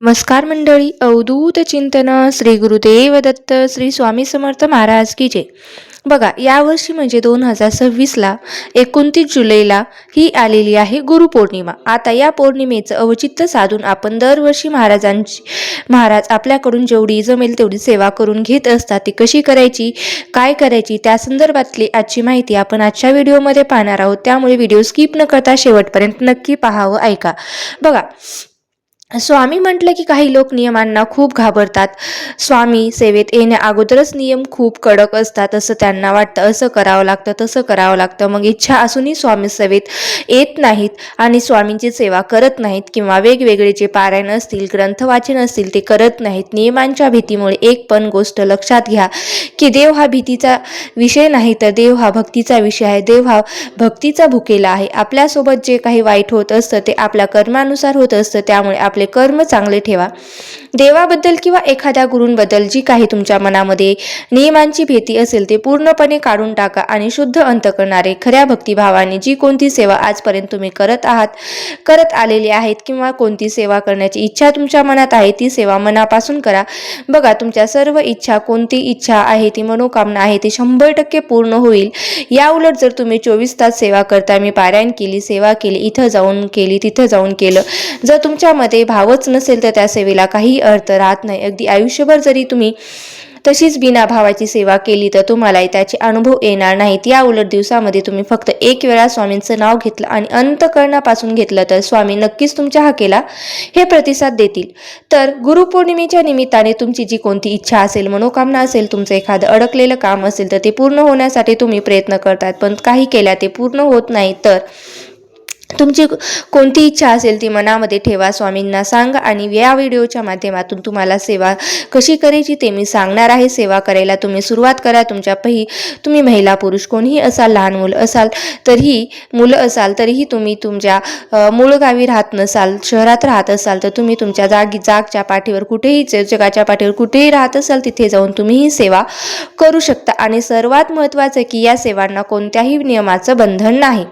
नमस्कार मंडळी. अवधूत चिंतन श्री गुरुदेव दत्त श्री स्वामी समर्थ महाराज की जय. बघा, यावर्षी म्हणजे 2026ला 29 जुलैला ही आलेली आहे गुरुपौर्णिमा. आता या पौर्णिमेचं औचित्य साधून आपण दरवर्षी महाराज आपल्याकडून जेवढी जमेल तेवढी सेवा करून घेत असतात. ती कशी करायची, काय करायची, त्या संदर्भातली आजची माहिती आपण आजच्या व्हिडिओमध्ये पाहणार आहोत. त्यामुळे व्हिडिओ स्किप न करता शेवटपर्यंत नक्की पाहा व ऐका. बघा, स्वामी म्हटलं की काही लोक नियमांना खूप घाबरतात. स्वामी सेवेत येण्या अगोदरच नियम खूप कडक असतात असं त्यांना वाटतं. असं करावं लागतं, तसं करावं लागतं. मग इच्छा असूनही स्वामी सेवेत येत नाहीत आणि स्वामींची सेवा करत नाहीत, किंवा वेगवेगळे जे पारायण असतील, ग्रंथ वाचन असतील ते करत नाहीत. नियमांच्या भीतीमुळे एक पण गोष्ट लक्षात घ्या की देव हा भीतीचा विषय नाही, तर देव हा भक्तीचा विषय आहे. देव हा भक्तीचा भुकेला आहे. आपल्यासोबत जे काही वाईट होत असतं ते आपल्या कर्मानुसार होत असतं. त्यामुळे आपले कर्म चांगले ठेवा. देवाबद्दल किंवा एखाद्या गुरूंबद्दल जी काही तुमच्या मनामध्ये नियमांची भीती असेल ते पूर्णपणे काढून टाका आणि शुद्ध अंतःकरणाने खऱ्या भक्तिभावाने जी कोणती सेवा आजपर्यंत तुम्ही करत आलेली आहेत, किंवा कोणती सेवा करण्याची इच्छा तुमच्या मनात आहे ती सेवा मनापासून करा. बघा, तुमच्या सर्व इच्छा, कोणती इच्छा आहे ती मनोकामना आहे ती 100% पूर्ण होईल. या उलट जर तुम्ही 24 तास सेवा करता, मी पारायण केली, सेवा केली, इथं जाऊन केली, तिथं जाऊन केलं, जर तुमच्यामध्ये भावच नसेल तर त्या सेवेला काही अर्थ राहत नाही. अगदी आयुष्यभर जरी तुम्ही तशीच बिना भावाची सेवा केली तर तुम्हाला त्याचे अनुभव येणार नाहीत. या उलट दिवसामध्ये तुम्ही फक्त एक वेळा स्वामींचं नाव घेतलं आणि अंतःकरणापासून घेतलं तर स्वामी नक्कीच तुमच्या हाकेला हे प्रतिसाद देतील. तर गुरुपौर्णिमेच्या निमित्ताने तुमची जी कोणती इच्छा असेल, मनोकामना असेल, तुमचं एखादं अडकलेलं काम असेल तर ते पूर्ण होण्यासाठी तुम्ही प्रयत्न करतात, पण काही केल्या ते पूर्ण होत नाही. तर तुमची कोणती इच्छा असेल ती मनामध्ये ठेवा, स्वामींना सांगा, आणि या व्हिडिओच्या माध्यमातून तुम्हाला सेवा कशी करायची ते मी सांगणार आहे. सेवा करायला तुम्ही सुरुवात करा. तुम्ही महिला पुरुष कोणीही असाल, लहान मुलं असाल तरीही तुम्ही तुमच्या मूळ गावी राहत नसाल, शहरात राहत असाल तर तुम्ही तुमच्या जागच्या पाठीवर कुठेही, जगाच्या पाठीवर कुठेही राहत असाल तिथे जाऊन तुम्ही ही सेवा करू शकता. आणि सर्वात महत्त्वाचं की या सेवांना कोणत्याही नियमाचं बंधन नाही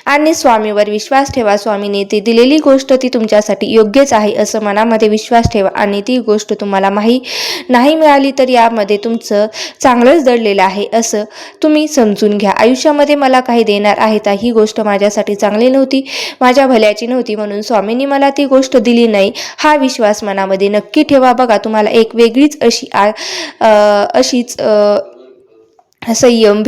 आणि स्वामीवर विश्वास ठेवा. स्वामीने ती दिलेली गोष्ट ती तुमच्यासाठी योग्यच आहे असं मनामध्ये विश्वास ठेवा, आणि ती गोष्ट तुम्हाला नाही मिळाली तर यामध्ये तुमचं चांगलंच दडलेलं आहे असं तुम्ही समजून घ्या. आयुष्यामध्ये मला काही देणार आहे तर ही गोष्ट माझ्यासाठी चांगली नव्हती, माझ्या भल्याची नव्हती, म्हणून स्वामींनी मला ती गोष्ट दिली नाही, हा विश्वास मनामध्ये नक्की ठेवा. बघा, तुम्हाला एक वेगळीच अशीच संयम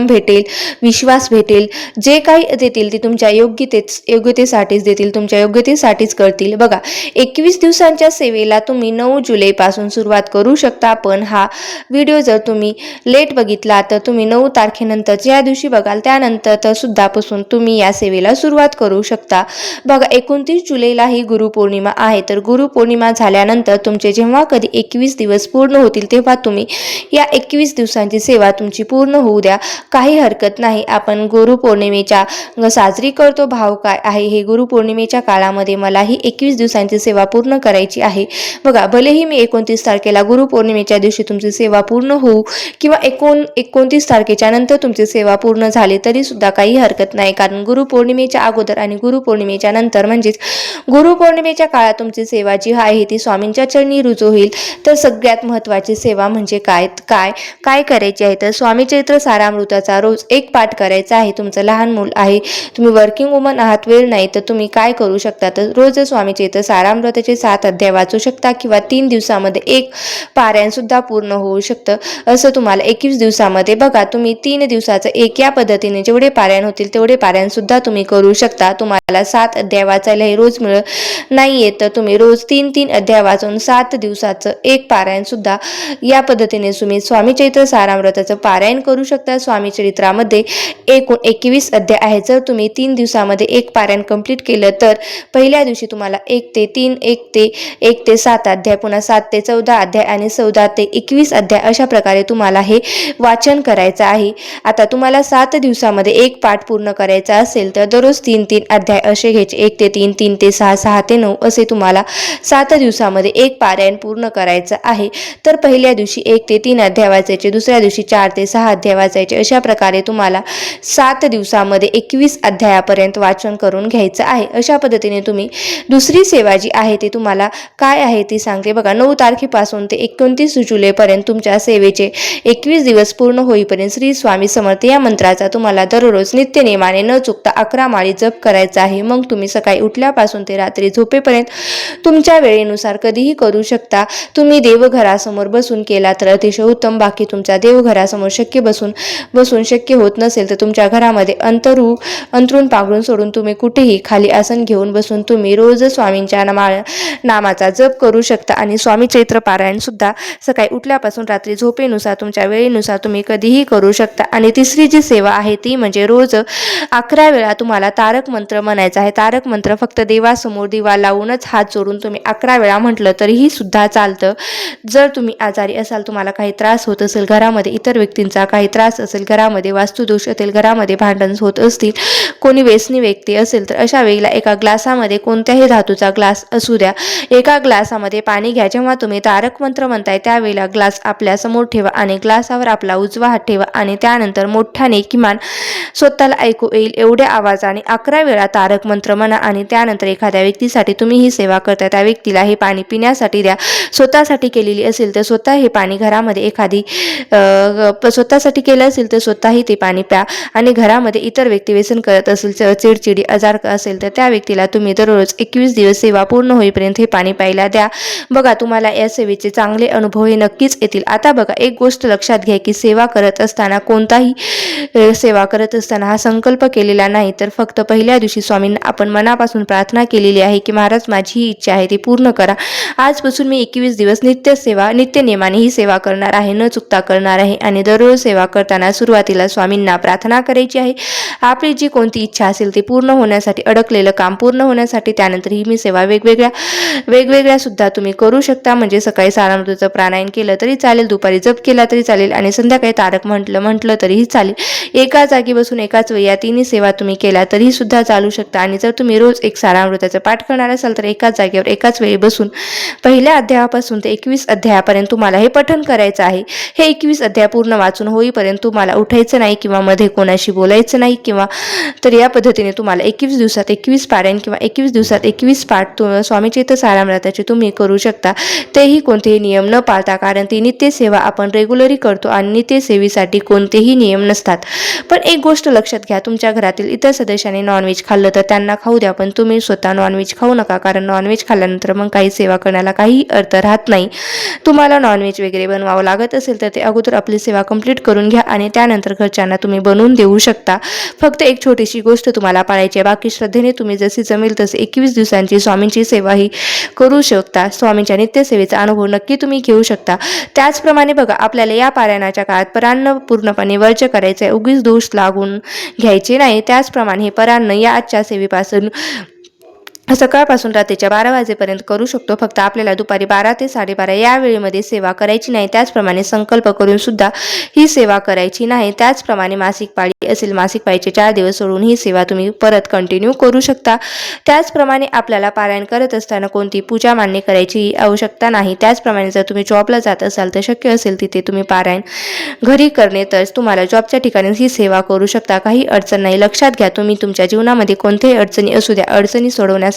भेटेल, विश्वास भेटेल. जे काही देतील ते तुमच्या योग्यतेसाठीच देतील, तुमच्या योग्यतेसाठीच करतील. बघा, 21 दिवसांच्या सेवेला तुम्ही 9 जुलैपासून सुरुवात करू शकता. पण हा व्हिडिओ जर तुम्ही लेट बघितला तर तुम्ही 9 तारखेनंतर ज्या दिवशी बघाल त्यानंतर सुद्धापासून तुम्ही या सेवेला सुरुवात करू शकता. बघा, 29 जुलैला ही गुरुपौर्णिमा आहे. तर गुरुपौर्णिमा झाल्यानंतर तुमचे जेव्हा कधी 21 दिवस पूर्ण होतील तेव्हा तुम्ही या 21 दिवसांची सेवा तुमची पूर्ण होऊ द्या, काही हरकत नाही. आपण गुरुपौर्णिमेच्या साजरी करतो, भाव काय आहे हे, गुरुपौर्णिमेच्या काळामध्ये मलाही 21 दिवसांची सेवा पूर्ण करायची आहे. बघा, भलेही मी 29 तारखेला गुरुपौर्णिमेच्या दिवशी तुमची सेवा पूर्ण होऊ, किंवा 29 तारखेच्या नंतर तुमची सेवा पूर्ण झाली तरी सुद्धा काही हरकत नाही, कारण गुरुपौर्णिमेच्या अगोदर आणि गुरुपौर्णिमेच्या नंतर म्हणजेच गुरुपौर्णिमेच्या काळात तुमची सेवा जी आहे ती स्वामींच्या चरणी रुजू होईल. तर सगळ्यात महत्त्वाची सेवा म्हणजे काय करायची आहे, तर स्वामी चरित्र सारामृताचा रोज एक पाठ करायचा आहे. तुमचं लहान मूल आहे, तुम्ही वर्किंग वुमन आहात, वेळ नाही, तर तुम्ही काय करू शकता, तर रोज स्वामी चरित्र सारामृताचे 7 अध्याय वाचू शकता, किंवा 3 दिवसामध्ये एक पारायण सुद्धा पूर्ण होऊ शकतं. असं तुम्हाला 21 दिवसामध्ये, बघा, तुम्ही 3 दिवसाचं एक, या पद्धतीने जेवढे पारायण होतील तेवढे पारायण सुद्धा तुम्ही करू शकता. तुम्हाला 7 अध्याय वाचायला हे रोज नाहीये तर तुम्ही रोज 3 अध्याय वाचून 7 दिवसाचं एक पारायण सुद्धा या पद्धतीने तुम्ही स्वामी चरित्र सारामृताचं पारायण करू शकता. स्वामी चरित्रामध्ये एकूण 21 अध्याय आहे. जर तुम्ही 3 दिवसामध्ये एक पारायण कंप्लीट केलं तर पहिल्या दिवशी तुम्हाला 1 ते 3, 1 ते 7 अध्याय, पुन्हा 7 ते 14 अध्याय आणि 14 ते 21 अध्याय अशा प्रकारे तुम्हाला हे वाचन करायचं आहे. आता तुम्हाला 7 दिवसामध्ये एक पाठ पूर्ण करायचा असेल तर दररोज 3 अध्याय असे घ्यायचे, 1 ते 3, 3 ते 6, 6 ते 9 असे तुम्हाला 7 दिवसामध्ये एक पारायण पूर्ण करायचं आहे. तर पहिल्या दिवशी 1 ते 3 अध्याय वाचायचे, दुसऱ्या दिवशी 4 ते 6 अध्याय वाचायचे. अशा प्रकारे तुम्हाला 7 दिवसामध्ये 21 अध्यायापर्यंत वाचन करून घ्यायचं आहे. अशा पद्धतीने तुम्ही दुसरी सेवा जी आहे ती तुम्हाला काय आहे ती सांगते बघा. 9 तारखेपासून ते 29 जुलैपर्यंत तुमच्या सेवेचे 21 दिवस पूर्ण होईपर्यंत श्री स्वामी समर्थ या मंत्राचा तुम्हाला दररोज नित्यनेमाने न चुकता 11 माळी जप करायचा आहे. मग तुम्ही सकाळी उठल्यापासून ते रात्री झोपेपर्यंत तुमच्या वेळेनुसार कधीही करू शकता. तुम्ही देवघरासमोर बसून केला तर अतिशय उत्तम. बाकी तुमच्या देवघरासमोर बसून शक्य होत नसेल तर तुमच्या घरामध्ये अंतरून पांघरून सोडून तुम्ही कुठेही खाली आसन घेऊन बसून तुम्ही रोज स्वामींच्या नामाचा जप करू शकता. आणि स्वामी चैत्र पारायण सुद्धा सकाळी उठल्यापासून रात्री झोपेनुसार तुमच्या वेळेनुसार तुम्ही कधीही करू शकता. आणि तिसरी जी सेवा आहे ती म्हणजे रोज 11 वेळा तुम्हाला तारक मंत्र म्हणायचा आहे. तारक मंत्र फक्त देवासमोर दिवा लावूनच हात जोडून तुम्ही 11 वेळा म्हटलं तरीही सुद्धा चालतं. जर तुम्ही आजारी असाल, तुम्हाला काही त्रास होत असेल, घरामध्ये इतर व्यक्तींचा काही त्रास असेल, घरामध्ये वास्तुदोष असेल, घरामध्ये भांडण होत असतील, कोणी व्यसनी व्यक्ती असेल, तर अशा वेळेला एका ग्लासामध्ये कोणत्याही धातूचा ग्लास असू द्या, एका ग्लासामध्ये पाणी घ्या. जेव्हा तुम्ही तारक मंत्र म्हणताय त्यावेळेला ग्लास आपल्या समोर ठेवा आणि ग्लासावर आपला उजवा हात ठेवा आणि त्यानंतर मोठ्याने किमान स्वतःला ऐकू येईल एवढ्या आवाजाने 11 वेळा तारक मंत्र म्हणा. आणि त्यानंतर एखाद्या व्यक्तीसाठी तुम्ही ही सेवा करता त्या व्यक्तीला हे पाणी पिण्यासाठी द्या. स्वतःसाठी केलेली असेल तर स्वतः हे पाणी घरामध्ये स्वतःसाठी केलं असेल तर स्वतःही ते पाणी प्या. आणि घरामध्ये इतर व्यक्ती व्यसन करत असेल, चिडचिडी आजार असेल तर त्या व्यक्तीला तुम्ही दररोज 21 दिवस सेवा पूर्ण होईपर्यंत हे पाणी प्यायला द्या. बघा, तुम्हाला या सेवेचे चांगले अनुभव हे नक्कीच येतील. आता बघा, एक गोष्ट लक्षात घ्या की सेवा करत असताना हा संकल्प केलेला नाही, तर फक्त पहिल्या दिवशी स्वामींना आपण मनापासून प्रार्थना केलेली आहे की महाराज माझी ही इच्छा आहे ती पूर्ण करा. आजपासून मी 21 दिवस नित्य नेमाने ही सेवा करणार आहे, न चुकता करणार आहे. आणि दररोज सेवा करताना सुरुवातीला स्वामींना प्रार्थना करायची आहे आपली जी कोणती इच्छा असेल ती पूर्ण होण्यासाठी, अडकलेलं काम पूर्ण होण्यासाठी. त्यानंतर ही मी सेवा वेगवेगळ्या सुद्धा तुम्ही करू शकता. म्हणजे सकाळी सारामृताचं प्राणायाम केलं तरी चालेल, दुपारी जप केला तरी चालेल आणि संध्याकाळी तारक म्हटलं तरीही चालेल. एका जागी बसून एकाच वेळी या तिन्ही सेवा तुम्ही केल्या तरी सुद्धा चालू शकता. आणि जर तुम्ही रोज एक सारामृताचा पाठ करणार असाल तर एकाच जागेवर एकाच वेळी बसून पहिल्या अध्यायापासून ते 21 अध्यायापर्यंत तुम्हाला हे पठण करायचं आहे. हे 21 अध्याय पूर्ण वाचून होईपर्यंत तुम्हाला उठायचं नाही किंवा मध्ये कोणाशी बोलायचं नाही किंवा तर या पद्धतीने तुम्हाला 21 दिवसात 21 पारायण किंवा 21 दिवसात 21 पाठ स्वामी चैत्र सारामृताचे तुम्ही करू शकता. तेही कोणतेही नियम न पाळता, कारण ती नित्यसेवा आपण रेग्युलरी करतो आणि नित्यसेवेसाठी कोणतेही नियम नसतात. पण एक गोष्ट लक्षात घ्या, तुमच्या घरातील इतर सदस्यांनी नॉनव्हेज खाल्लं तर त्यांना खाऊ द्या, पण तुम्ही स्वतः नॉनव्हेज खाऊ नका. कारण नॉनव्हेज खाल्ल्यानंतर मग काही सेवा करण्याला काही अर्थ राहत नाही. तुम्हाला नॉनव्हेज वगैरे बनवावं लागत असेल तर ते अगोदर आपली सेवा कंप्लीट करून घ्या आणि त्यानंतर घरच्यांना तुम्ही बनवून देऊ शकता. फक्त एक छोटीशी गोष्ट तुम्हाला पाळायची आहे. बाकी श्रद्धेने तुम्ही जशी जमेल तसे 21 दिवसांची स्वामींची सेवा ही करू शकता. स्वामींच्या नित्यसेवेचा अनुभव नक्की तुम्ही घेऊ शकता. त्याचप्रमाणे बघा, आपल्याला या पारायणाच्या काळात परान्न पूर्णपणे वर्ज्य करायचं आहे, उगीच दोष लागून घ्यायचे नाही. त्याचप्रमाणे हे परान्न या आजच्या सेवेपासून सकाळपासून रात्रीच्या 12 वाजेपर्यंत करू शकतो. फक्त आपल्याला दुपारी 12 ते 12:30 या वेळेमध्ये सेवा करायची नाही. त्याचप्रमाणे संकल्प करून सुद्धा ही सेवा करायची नाही. त्याचप्रमाणे मासिक पाळी असेल, मासिक पाळीचे 4 दिवस सोडून ही सेवा तुम्ही परत कंटिन्यू करू शकता. त्याचप्रमाणे आपल्याला पारायण करत असताना कोणती पूजा मांडणी करायची आवश्यकता नाही. त्याचप्रमाणे जर तुम्ही जॉबला जात असाल तर शक्य असेल तिथे तुम्ही पारायण घरी करणे, तर तुम्हाला जॉबच्या ठिकाणी ही सेवा करू शकता. काही अडचण नाही. लक्षात घ्या, तुम्ही तुमच्या जीवनामध्ये कोणत्याही अडचणी असू द्या, अडचणी सोडवण्यासाठी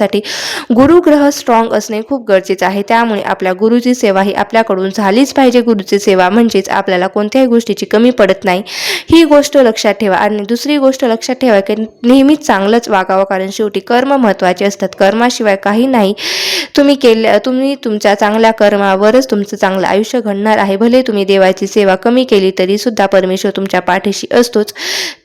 गुरुग्रह स्ट्रॉंग असणे खूप गरजेचे आहे. त्यामुळे आपल्या गुरुची सेवा ही आपल्याकडून झालीच पाहिजे. गुरुची सेवा म्हणजेच आपल्याला कोणत्याही गोष्टीची कमी पडत नाही, ही गोष्ट लक्षात ठेवा. आणि दुसरी गोष्ट लक्षात ठेवा की नेहमीच चांगलंच वागावं, कारण शेवटी कर्म महत्त्वाचे असतात. कर्माशिवाय काही नाही. तुम्ही तुमच्या चांगल्या कर्मावरच तुमचं चांगलं आयुष्य घडणार आहे. भले तुम्ही देवाची सेवा कमी केली तरी सुद्धा परमेश्वर तुमच्या पाठीशी असतोच.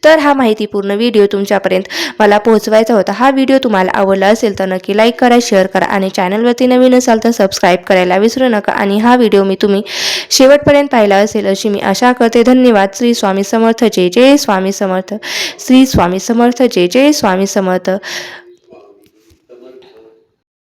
तर हा माहितीपूर्ण व्हिडिओ तुमच्यापर्यंत मला पोहोचवायचा होता. हा व्हिडिओ तुम्हाला आवडला असेल तर नक्की लाईक करा, शेअर करा आणि चॅनलवरती नवीन असाल तर सबस्क्राईब करायला विसरू नका. आणि हा व्हिडिओ तुम्ही शेवटपर्यंत पाहिला असेल अशी मी आशा करते. धन्यवाद. श्री स्वामी समर्थ. जय जय स्वामी समर्थ. श्री स्वामी समर्थ. जय जय स्वामी समर्थ.